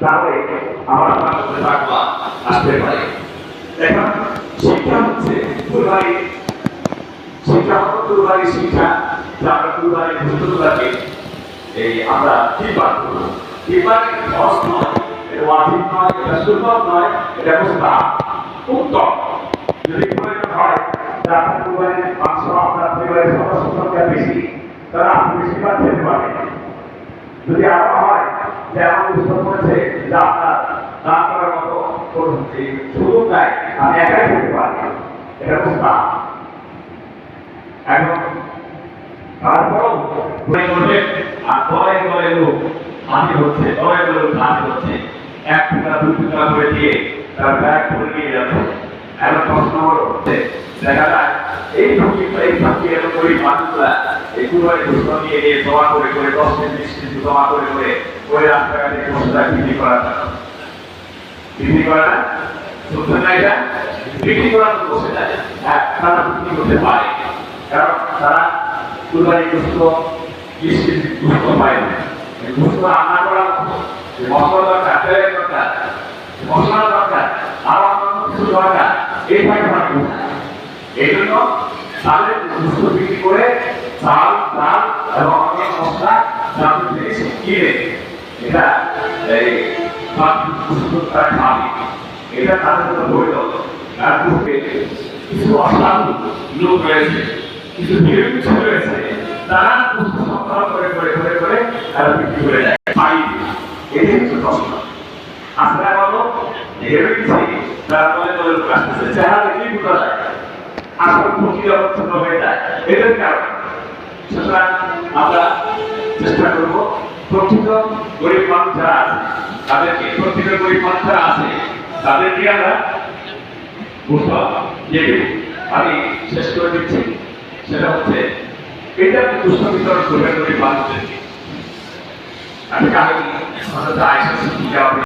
তাহলে আমার মধ্যে তাকওয়া আসতে পারে। এখন শিক্ষা হচ্ছে কুরবানি, শিক্ষা হলো কুরবানি শিক্ষা, যা আমরা কুরবানি পশুগুলোকে এই আমরা কিরবান করবো। কিরবান অস্ত্র নয়, এটা ওয়াজিব নয়, এটা সুন্নত নয়, এটা মুস্তাহাব, উত্তম। যদি প্রয়োজন হয় যে আপনার কুরবানির মাংস আপনার পরিবারের সদস্য সংখ্যা বেশি, তারা আপনি বেশিরভাগ খেতে পারবেন। যদি আরো হয় যে এমন বুঝতে পড়েছে যে আপনার দান করার মতো সুযোগ নাই, আমি একাই খেতে পারি, এটা মুস্তাহাব। এখন তারপরও আর দলে দলে লোক হাজির হচ্ছে, দলে দলে লোক হাজির হচ্ছে, এক টুকরা দুই টুকরা করে দিয়ে তার ব্যাগ করে নিয়ে যাচ্ছে। এখন প্রশ্ন হলো দেখা যায় এই ঝুঁকি এরকম ওই মানুষরা এই কুরবানি ঘোষণ নিয়ে নিয়ে জমা করে করে 10 দিন 20 দিন জমা করে করে ওই রাস্তাঘাটে বসে বিক্রি করার জন্য, বিক্রি করে না শুনছেন না, এটা বিক্রি করার জন্য বসে যায়। হ্যাঁ, তারা বিক্রি করতে পারে, কারণ তারা কুরবানি গোশত 20 কেজি গোশত পায় না। গোশত রান্না করার মতো মশলা দরকার, তেলের দরকার, মশলা দরকার, আরো অন্যান্য কিছু দরকার, এই ফাইভ এই জন্য তাদের গোশত বিক্রি করে চাল ডাল এবং অন্যান্য মশলা জাতীয় জিনিস কিনে এটা এই তারা খাবে, এটা তাদের জন্য বৈধ। তার পূর্বে কিছু অসাধু লোক রয়েছে, কিছু নিরীহ রয়েছে, তারা সংগ্রহ করে করে করে করে তারা বিক্রি করে দেয়। এটাই হচ্ছে প্রশ্ন। আসলে বলো ভেবে গেছি তারা দলে দলে লোক আসতেছে, চেহারা দেখলেই বোঝা যায় আসলে প্রক্রিয়া ছোট হয়ে যায়। এদের কারণ সুতরাং আমরা চেষ্টা করব প্রকৃত গরিব মানুষ যারা আছে তাদেরকে, প্রকৃত গরিব মানুষ যারা আছে তাদেরকে আমরা আমি শেষ করে দিচ্ছি। সেটা হচ্ছে এটা পুষ্প বিতরণ করবেন গরিব মানুষদেরকে। আমি